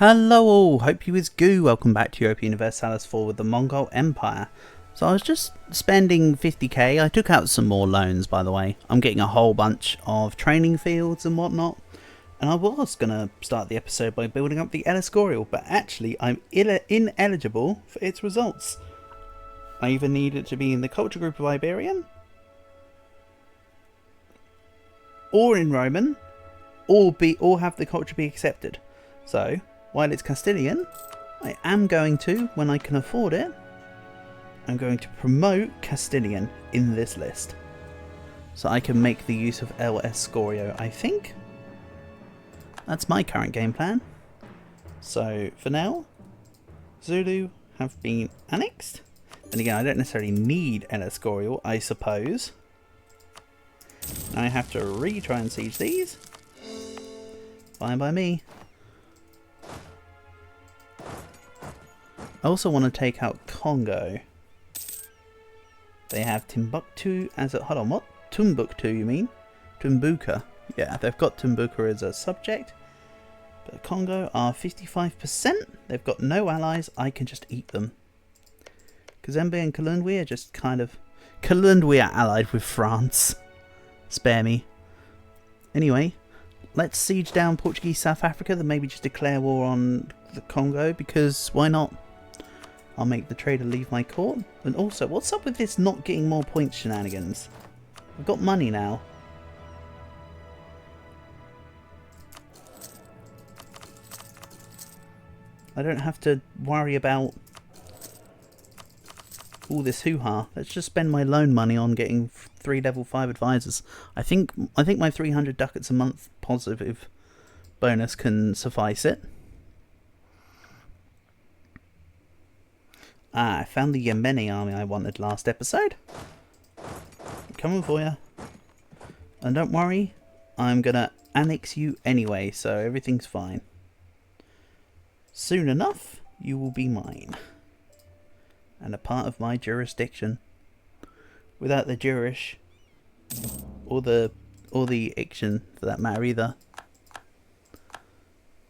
Hello all, hope you is goo. Welcome back to Europa Universalis 4 with the Mongol Empire. So I was just spending 50k. I took out some more loans, by the way. I'm getting a whole bunch of training fields and whatnot. And I was going to start the episode by building up the Eliscorial, but actually I'm ineligible for its results. I either need it to be in the culture group of Iberian, or in Roman, or have the culture be accepted. So, while it's Castilian, I am going to, when I can afford it, I'm going to promote Castilian in this list. So I can make the use of El Escorio, I think. That's my current game plan. So, for now, Zulu have been annexed. And again, I don't necessarily need El Escorial, I suppose. Now I have to retry and siege these. Fine by me. I also want to take out Congo. They have Timbuktu as a... Hold on, what? Timbuktu, you mean? Tumbuka. Yeah, they've got Tumbuka as a subject. But Congo are 55%. They've got no allies. I can just eat them. Kazembe and Kalundwi are just kind of... Kalundwi are allied with France. Spare me. Anyway, let's siege down Portuguese South Africa, then maybe just declare war on the Congo, because why not? I'll make the trader leave my court. And also, what's up with this not getting more points shenanigans? I've got money now. I don't have to worry about all this hoo-ha. Let's just spend my loan money on getting 3 level 5 advisors. I think my 300 ducats a month positive bonus can suffice it. Ah, I found the Memey army I wanted last episode. I'm coming for you. And don't worry, I'm gonna annex you anyway, so everything's fine. Soon enough, you will be mine. And a part of my jurisdiction. Without the jurish, or the iction for that matter either.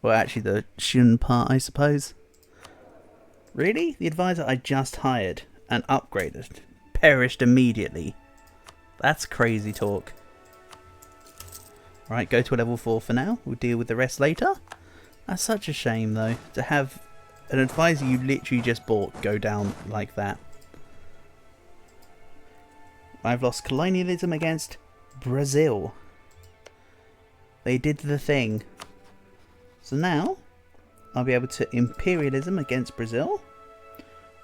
Well, actually the shun part, I suppose. Really? The advisor I just hired and upgraded perished immediately. That's crazy talk. Right, go to a level 4 for now. We'll deal with the rest later. That's such a shame though, to have an advisor you literally just bought go down like that. I've lost colonialism against Brazil. They did the thing. So now, I'll be able to imperialism against Brazil.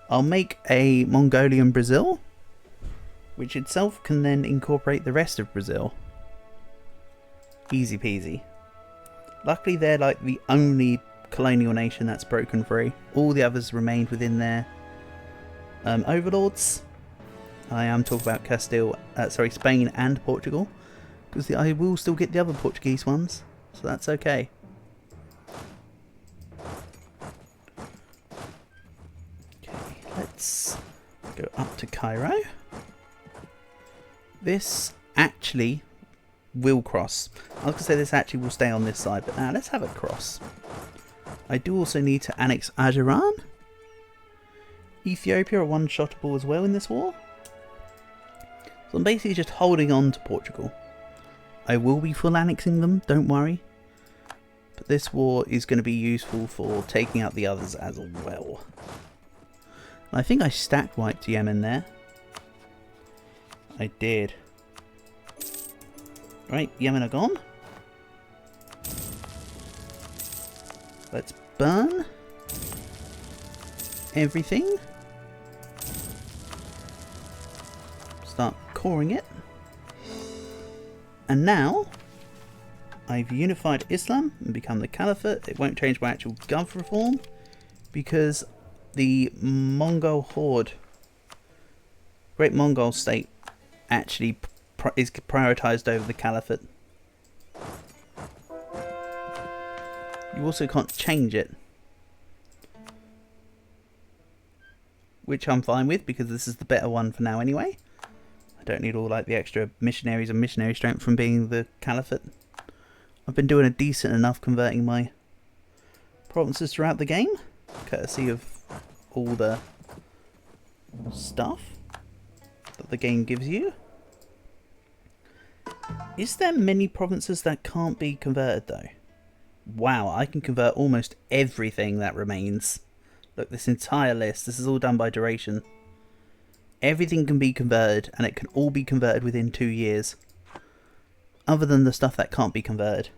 I'll make a Mongolian Brazil, which itself can then incorporate the rest of Brazil. Easy peasy. Luckily they're like the only colonial nation that's broken free. All the others remained within their overlords. I am talking about Spain and Portugal, because I will still get the other Portuguese ones, so that's okay. Let's go up to Cairo. This actually will cross. I was going to say this actually will stay on this side, but now let's have it cross. I do also need to annex Ajiran. Ethiopia are one-shottable as well in this war. So I'm basically just holding on to Portugal. I will be full annexing them, don't worry. But this war is going to be useful for taking out the others as well. I think I stacked wiped Yemen there. I did. Right, Yemen are gone. Let's burn everything. Start coring it. And now I've unified Islam and become the Caliphate. It won't change my actual gov reform because the Mongol horde, Great Mongol state, actually is prioritized over the Caliphate. You also can't change it, which I'm fine with because this is the better one for now anyway. I don't need all like the extra missionaries and missionary strength from being the Caliphate. I've been doing a decent enough converting my provinces throughout the game, courtesy of all the stuff that the game gives you. Is there many provinces that can't be converted though? Wow, I can convert almost everything that remains. Look, this entire list, this is all done by duration. Everything can be converted, and it can all be converted within 2 years. Other than the stuff that can't be converted.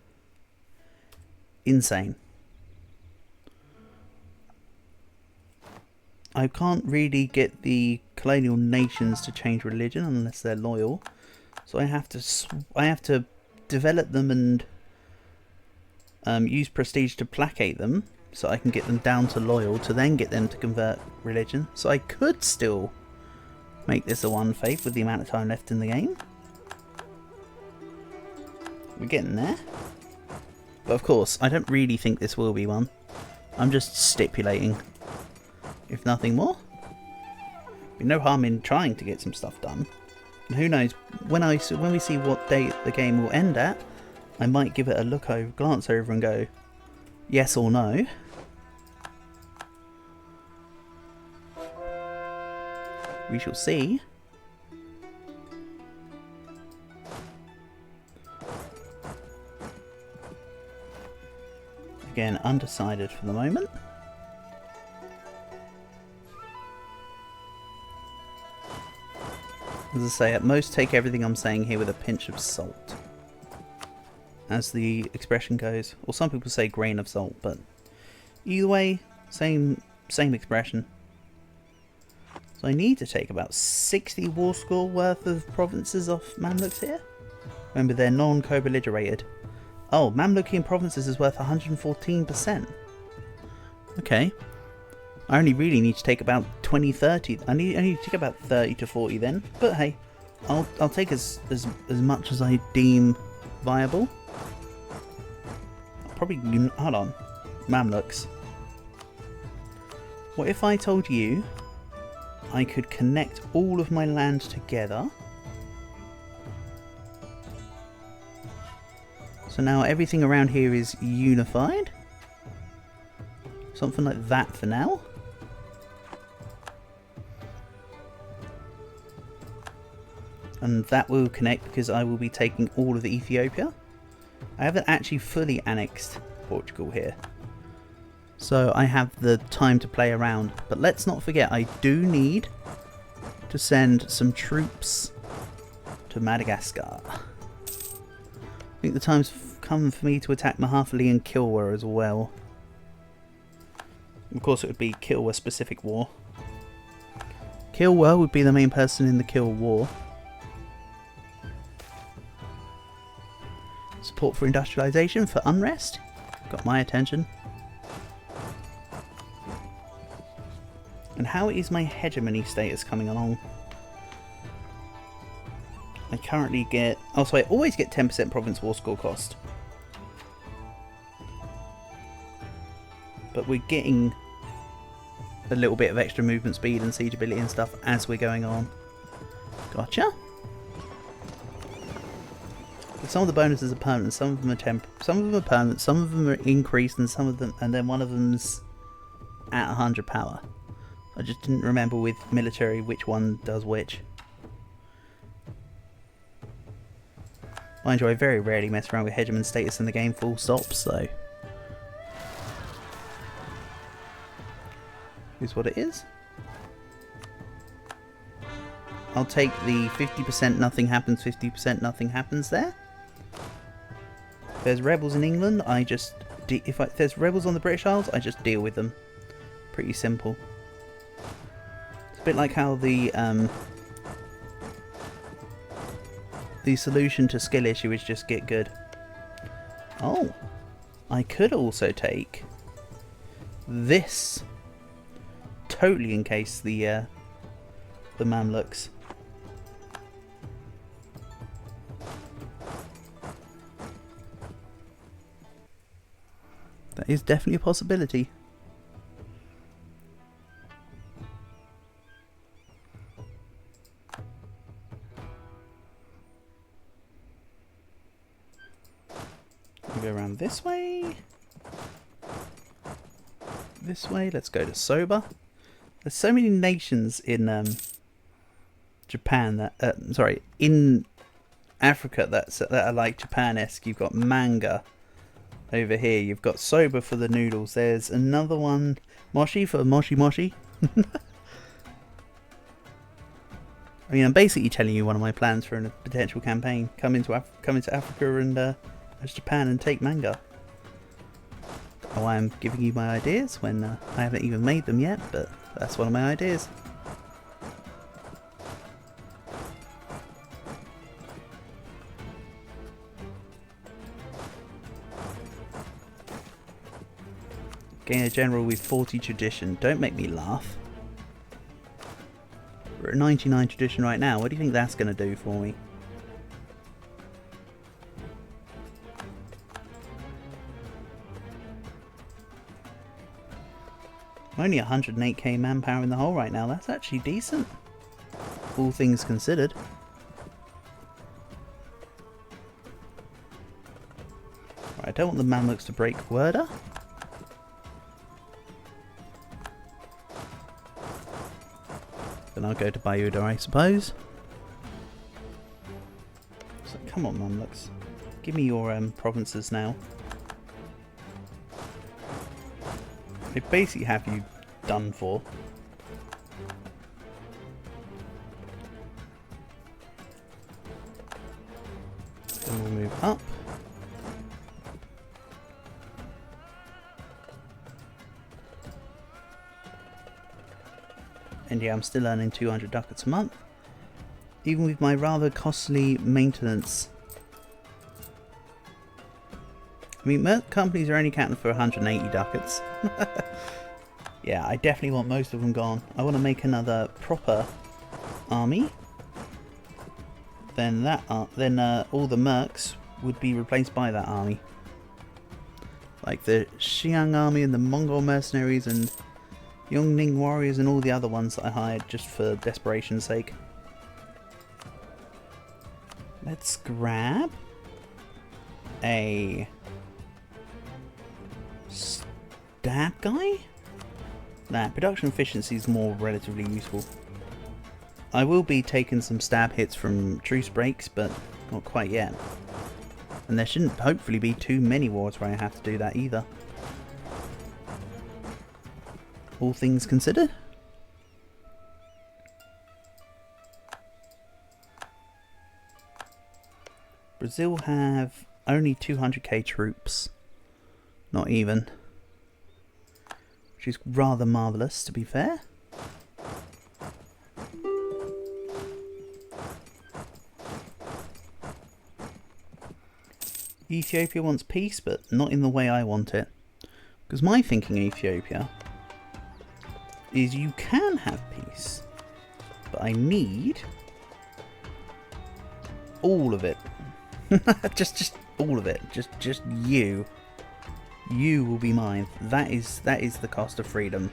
Insane. I can't really get the colonial nations to change religion unless they're loyal. So I have to develop them and use prestige to placate them, so I can get them down to loyal, to then get them to convert religion. So I could still make this a one faith with the amount of time left in the game. We're getting there. But of course, I don't really think this will be one. I'm just stipulating, if nothing more. There'd be no harm in trying to get some stuff done. And who knows, when we see what date the game will end at, I might give it a look over, glance over and go, yes or no. We shall see. Again, undecided for the moment. As I say, at most take everything I'm saying here with a pinch of salt, as the expression goes. Or some people say grain of salt, but either way, same expression. So I need to take about 60 war score worth of provinces off Mamluks here. Remember, they're non-co-belligerated. Oh, Mamlukian provinces is worth 114%. Okay. I only really need to take about 20, 30. I need to take about 30 to 40 then. But hey, I'll take as much as I deem viable. I'll probably, hold on, Mamluks. What if I told you I could connect all of my land together? So now everything around here is unified. Something like that for now. And that will connect because I will be taking all of the Ethiopia. I haven't actually fully annexed Portugal here, so I have the time to play around. But let's not forget, I do need to send some troops to Madagascar. I think the time's come for me to attack Mahafali and Kilwa as well. Of course it would be Kilwa specific war. Kilwa would be the main person in the Kilwa war. Support for industrialization for unrest. Got my attention. And how is my hegemony status coming along? I currently get... oh, so I always get 10% province war score cost. But we're getting a little bit of extra movement speed and siegeability and stuff as we're going on. Gotcha. But some of the bonuses are permanent, some of them are some of them are permanent, some of them are increased, and some of them, and then one of them's at 100 power. I just didn't remember with military which one does which. Mind you, I very rarely mess around with hegemon status in the game, full stop, so... here's what it is. I'll take the 50% nothing happens, 50% nothing happens there. If there's rebels in England, I just... if there's rebels on the British Isles, I just deal with them. Pretty simple. It's a bit like how the solution to skill issue is just get good. Oh, I could also take this, totally encase the Mamluks. That is definitely a possibility. Go around this way. this way. Let's go to Soba. There's so many nations in Japan that sorry, in Africa that are like Japan-esque. You've got manga over here. You've got Soba for the noodles. There's another one, Moshi for Moshi Moshi. I mean, I'm basically telling you one of my plans for a potential campaign. Come into Africa and as Japan and take manga. Oh, I am giving you my ideas when I haven't even made them yet, but that's one of my ideas. Gain a general with 40 tradition. Don't make me laugh. We're at 99 tradition right now. What do you think that's going to do for me? I'm only 108k manpower in the hole right now. That's actually decent, all things considered. Right, I don't want the Mamluks to break Werder. Then I'll go to Bayuda, I suppose. So come on, Mamluks. Give me your provinces now. They basically have you done for. Then we'll move up. And yeah, I'm still earning 200 ducats a month, even with my rather costly maintenance. I mean, most companies are only counting for 180 ducats. Yeah, I definitely want most of them gone. I want to make another proper army. Then all the mercs would be replaced by that army, like the Xiang army and the Mongol mercenaries and Yongning warriors and all the other ones that I hired just for desperation's sake. Let's grab a stab guy? Nah, production efficiency is more relatively useful. I will be taking some stab hits from truce breaks, but not quite yet. And there shouldn't hopefully be too many wars where I have to do that either. All things considered. Brazil have only 200k troops. Not even. Which is rather marvellous, to be fair. Ethiopia wants peace, but not in the way I want it. Because my thinking, Ethiopia, is you can have peace, but I need all of it. just all of it. Just you. You will be mine. That is the cost of freedom.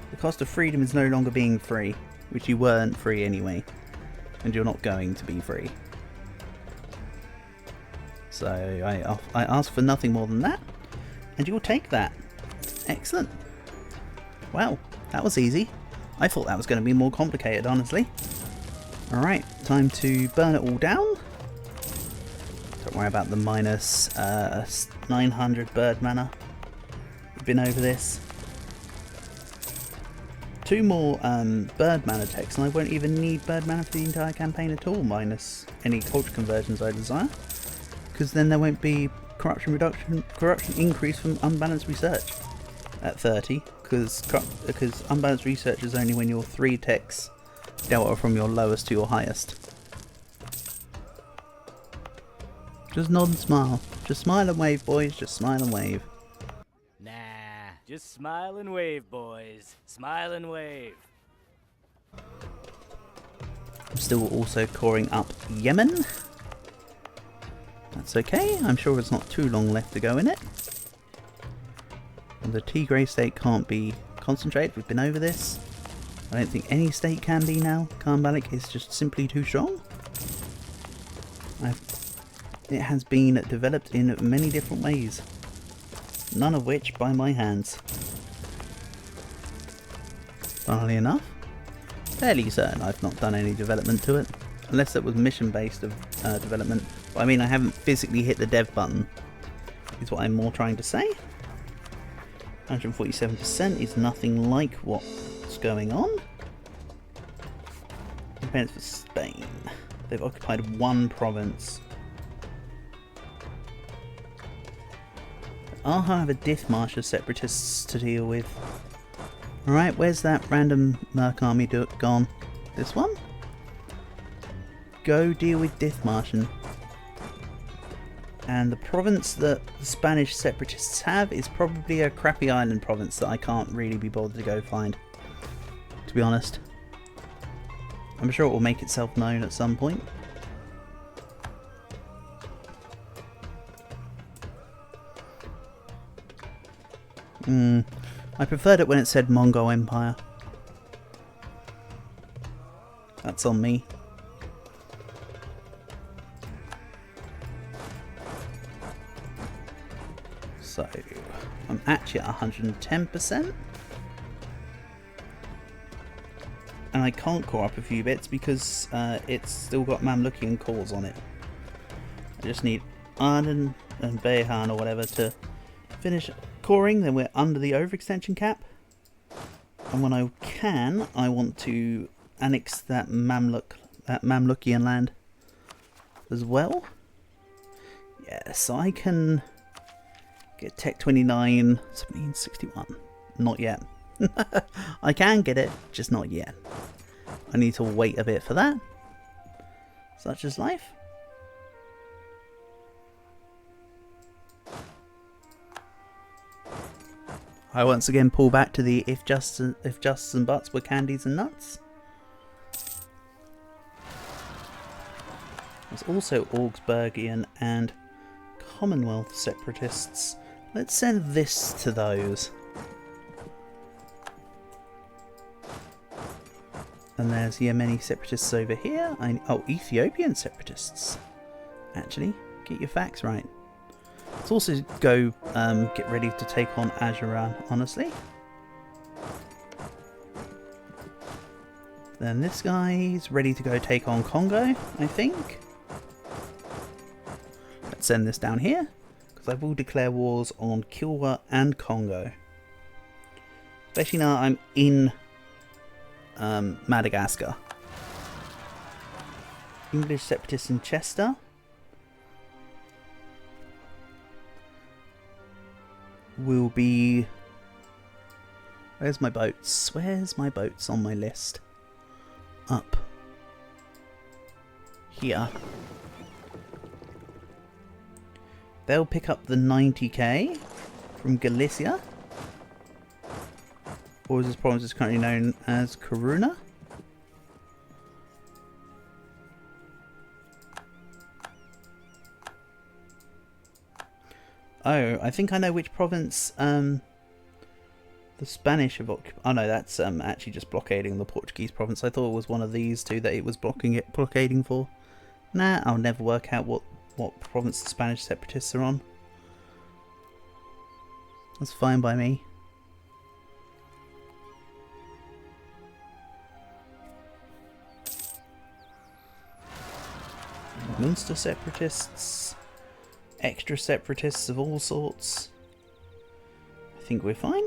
The cost of freedom is no longer being free, which you weren't free anyway, and you're not going to be free. So I ask for nothing more than that, and you'll take that. Excellent. Wow, that was easy. I thought that was going to be more complicated, honestly. Alright, time to burn it all down. Don't worry about the minus 900 bird mana. We've been over this. 2 more bird mana techs, and I won't even need bird mana for the entire campaign at all, minus any culture conversions I desire. Because then there won't be corruption increase from unbalanced research at 30, because unbalanced research is only when you're 3 techs delta from your lowest to your highest. Just nod and smile. Just smile and wave, boys. Just smile and wave. Nah, just smile and wave, boys. Smile and wave. I'm still also coring up Yemen. That's okay. I'm sure there's not too long left to go in it. And the Tigray state can't be concentrated. We've been over this. I don't think any state can be now. Khan Malik is just simply too strong. It has been developed in many different ways, none of which by my hands. funnily enough. Fairly certain I've not done any development to it. Unless it was mission-based development. But I mean, I haven't physically hit the dev button, is what I'm more trying to say. 147% is nothing like what's going on. Independence for Spain. They've occupied one province. I'll have a Dithmarsh of separatists to deal with. Alright, where's that random merc army gone? This one? Go deal with Dithmarsh. And the province that the Spanish separatists have is probably a crappy island province that I can't really be bothered to go find, to be honest. I'm sure it will make itself known at some point. I preferred it when it said Mongol Empire. That's on me. So, I'm actually at 110%. And I can't core up a few bits because it's still got Mamlukian cores on it. I just need Arden and Behan or whatever to finish coring, then we're under the overextension cap. And when I can, I want to annex that Mamlukian land as well. Yeah, so I can get Tech 29, 1761. Not yet. I can get it, just not yet. I need to wait a bit for that. Such is life. I once again pull back to the if justs and buts were candies and nuts. There's also Augsburgian and Commonwealth separatists. Let's send this to those. And there's Yemeni separatists over here. Oh, Ethiopian separatists. Actually, get your facts right. Let's also go get ready to take on Ajuran, honestly. Then this guy's ready to go take on Congo, I think. Let's send this down here, because I will declare wars on Kilwa and Congo. Especially now I'm in Madagascar. English separatists in Chester. Will be... Where's my boats? Where's my boats on my list? Up here. They'll pick up the 90k from Galicia. Or as this province is currently known as Karuna. Oh, I think I know which province the Spanish have occupied. Oh no, that's actually just blockading the Portuguese province. I thought it was one of these two that it was blockading for. Nah, I'll never work out what province the Spanish separatists are on. That's fine by me. Munster separatists, extra separatists of all sorts. I think we're fine.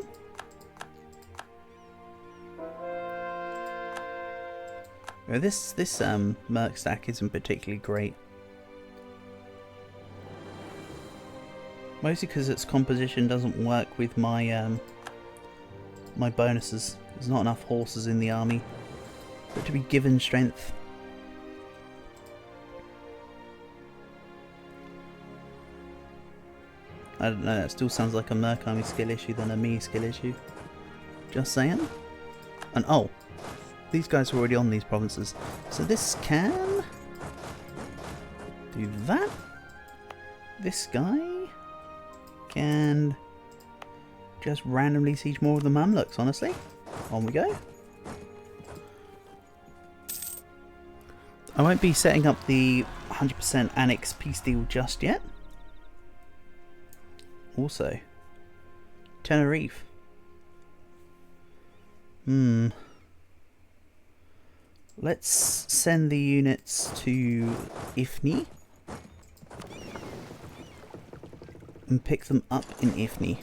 This merc stack isn't particularly great. Mostly because its composition doesn't work with my my bonuses. There's not enough horses in the army for it to be given strength. I don't know, that still sounds like a merc army skill issue than a me skill issue. Just saying. And oh, these guys are already on these provinces. So this can do that. This guy can just randomly siege more of the Mamluks, honestly. On we go. I won't be setting up the 100% annex peace deal just yet. Also, Tenerife. Let's send the units to Ifni and pick them up in Ifni.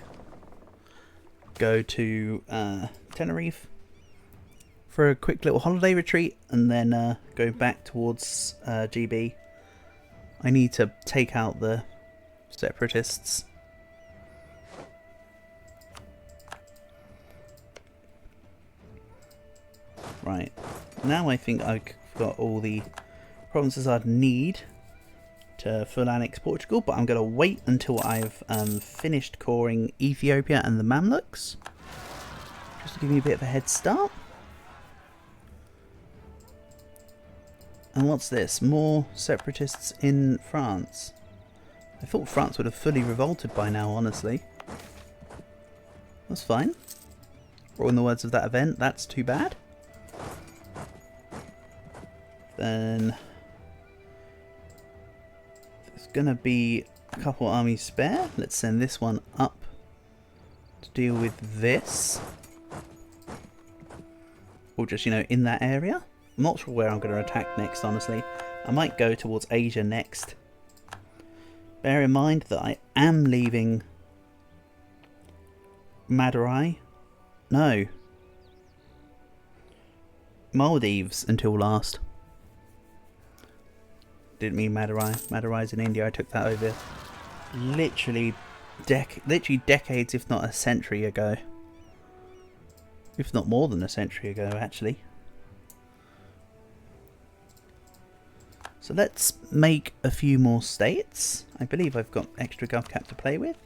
Go to Tenerife for a quick little holiday retreat and then go back towards GB. I need to take out the separatists. Right, now I think I've got all the provinces I'd need to full annex Portugal, but I'm going to wait until I've finished coring Ethiopia and the Mamluks, just to give me a bit of a head start. And what's this? More separatists in France. I thought France would have fully revolted by now, honestly. That's fine. Or in the words of that event, that's too bad. Then there's gonna be a couple armies spare. Let's send this one up to deal with this. Or just, you know, in that area. I'm not sure where I'm going to attack next, honestly. I might go towards Asia next. Bear in mind that I am leaving Madurai. No. Maldives until last. Didn't mean Madurai. Madurai's in India. I took that over literally decades, if not a century ago. If not more than a century ago, actually. So let's make a few more states. I believe I've got extra GovCap to play with.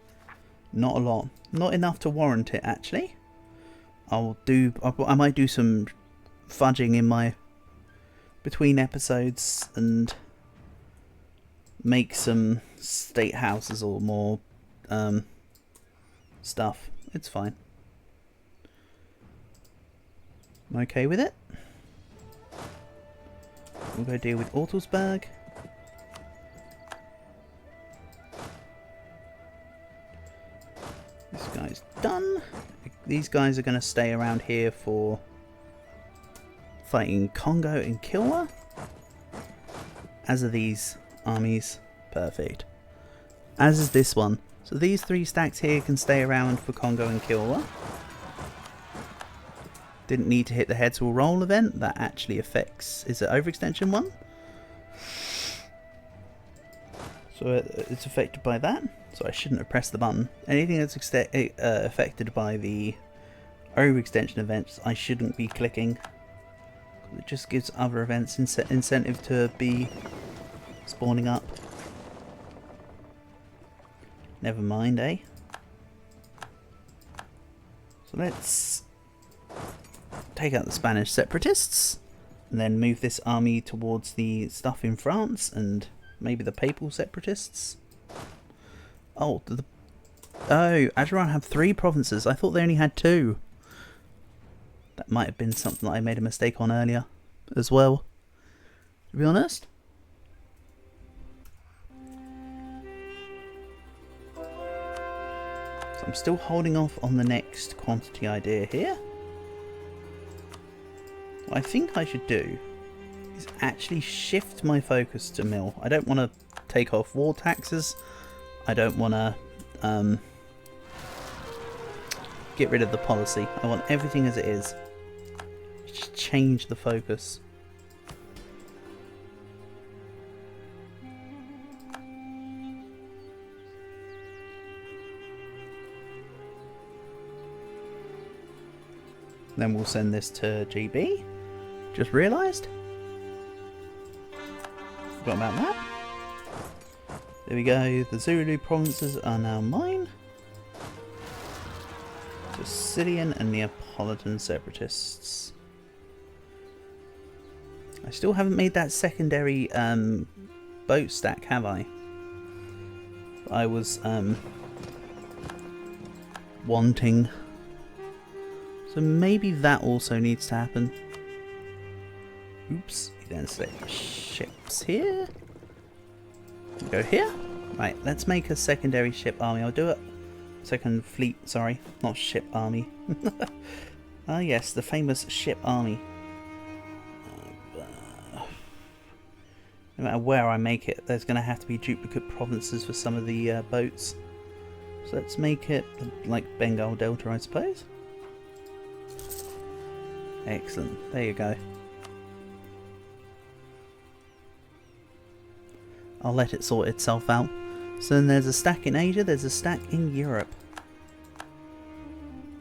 Not a lot. Not enough to warrant it, actually. I might do some fudging in my between episodes and make some state houses or more stuff. It's fine. I'm okay with it. We'll go deal with Ortelsberg. This guy's done. These guys are going to stay around here for fighting Congo and Kilwa. As are these armies. Perfect. As is this one. So these three stacks here can stay around for Congo and Kilwa. Didn't need to hit the heads will roll event. That actually affects... Is it overextension one? So it's affected by that. So I shouldn't have pressed the button. Anything that's affected by the overextension events, I shouldn't be clicking. It just gives other events incentive to be spawning up. Never mind, eh? So let's take out the Spanish separatists and then move this army towards the stuff in France and maybe the papal separatists. Oh, Ajuran have 3 provinces. I thought they only had 2. That might have been something that I made a mistake on earlier as well, to be honest. So I'm still holding off on the next quantity idea here. What I think I should do is actually shift my focus to mill. I don't want to take off war taxes. I don't want to get rid of the policy. I want everything as it is. Just change the focus. Then we'll send this to GB. Just realised. Forgot about that. There we go. The Zulu provinces are now mine. Sicilian and Neapolitan separatists. I still haven't made that secondary boat stack, have I? I was wanting. So maybe that also needs to happen. Oops, then select ships here. Go here. Right, let's make a secondary ship army. I'll do it. Second fleet, sorry, not ship army. Ah yes, the famous ship army. no matter where I make it, there's going to have to be duplicate provinces for some of the boats. So let's make it like Bengal Delta, I suppose. Excellent. There you go. I'll let it sort itself out. So then there's a stack in Asia, there's a stack in Europe.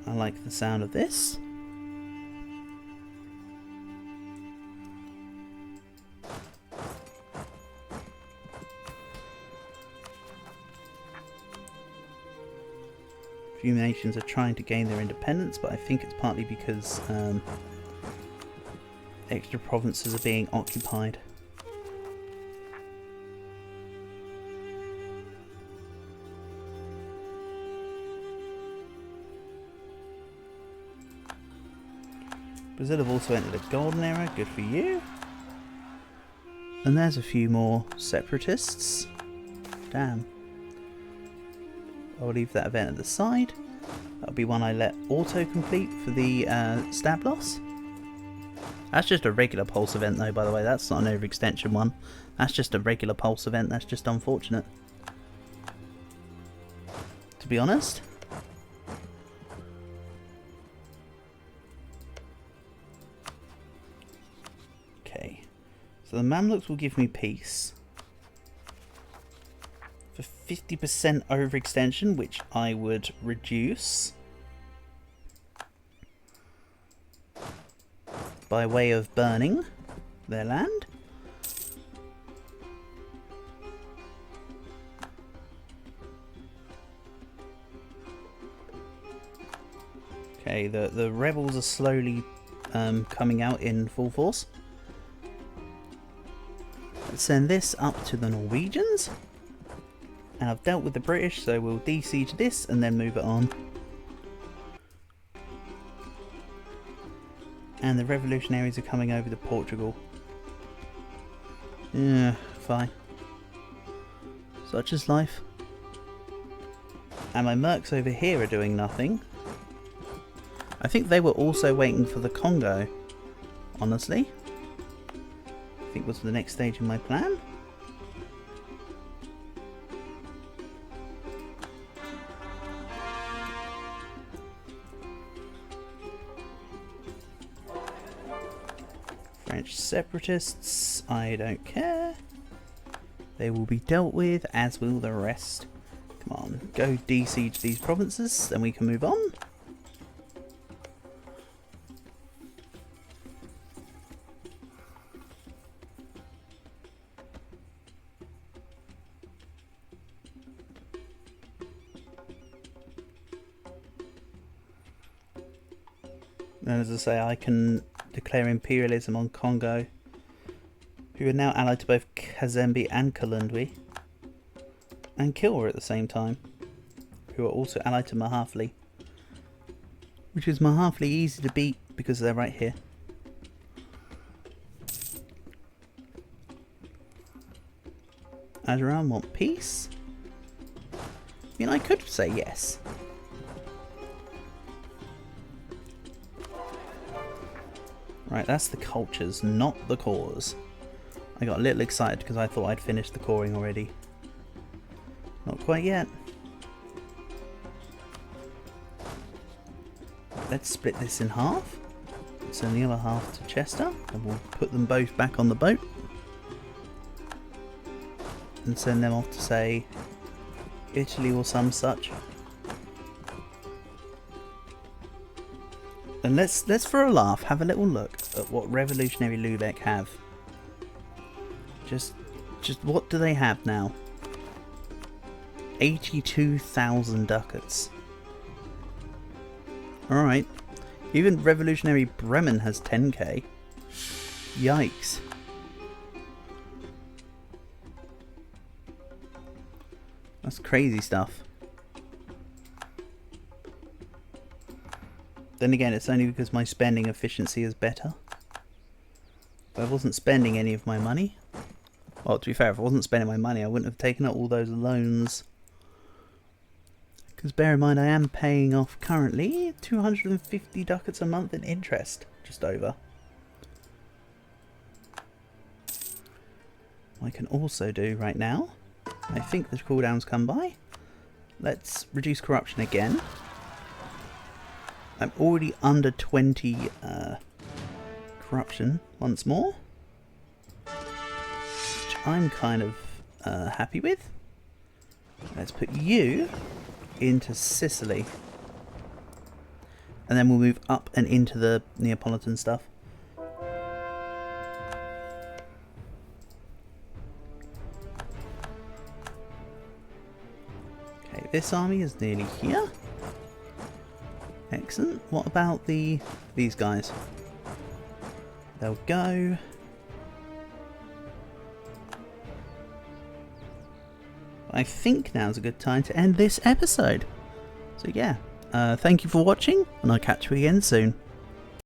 I like the sound of this. A few nations are trying to gain their independence, but I think it's partly because extra provinces are being occupied. Brazil have also entered a golden era, good for you. And there's a few more separatists. Damn. I'll leave that event at the side. That'll be one I let auto-complete for the stab loss. That's just a regular pulse event though, by the way. That's not an overextension one. That's just a regular pulse event. That's just unfortunate, to be honest. Okay. So the Mamluks will give me peace. For 50% overextension, which I would reduce by way of burning their land. Okay, the rebels are slowly coming out in full force. Let's send this up to the Norwegians. And I've dealt with the British, so we'll de-siege this and then move it on. And the revolutionaries are coming over to Portugal. Yeah, fine. Such is life. And my mercs over here are doing nothing. I think they were also waiting for the Congo, honestly. I think was the next stage in my plan. French separatists, I don't care. They will be dealt with, as will the rest. Come on, go de-siege these provinces, then we can move on. And as I say, I can declare imperialism on Congo, who are now allied to both Kazembe and Kalundwi, and Kilwa at the same time, who are also allied to Mahafli, which is Mahafli easy to beat because they're right here. Azeran want peace? I mean, I could say yes. Right, that's the cultures, not the cores. I got a little excited because I thought I'd finished the coring already. Not quite yet. Let's split this in half. Send the other half to Chester, and we'll put them both back on the boat. And send them off to, say, Italy or some such. And let's for a laugh have a little look at what Revolutionary Lubeck have. Just what do they have now? 82,000 ducats. Alright. Even Revolutionary Bremen has 10k. Yikes. That's crazy stuff. Then again, it's only because my spending efficiency is better. If I wasn't spending any of my money... Well, to be fair, if I wasn't spending my money, I wouldn't have taken up all those loans. Because bear in mind, I am paying off currently 250 ducats a month in interest. Just over. I can also do right now, I think the cooldowns come by. Let's reduce corruption again. I'm already under 20 corruption once more, which I'm kind of happy with. Let's put you into Sicily, and then we'll move up and into the Neapolitan stuff. Okay, this army is nearly here. Excellent. What about these guys? They'll go. I think now's a good time to end this episode. So yeah, thank you for watching, and I'll catch you again soon.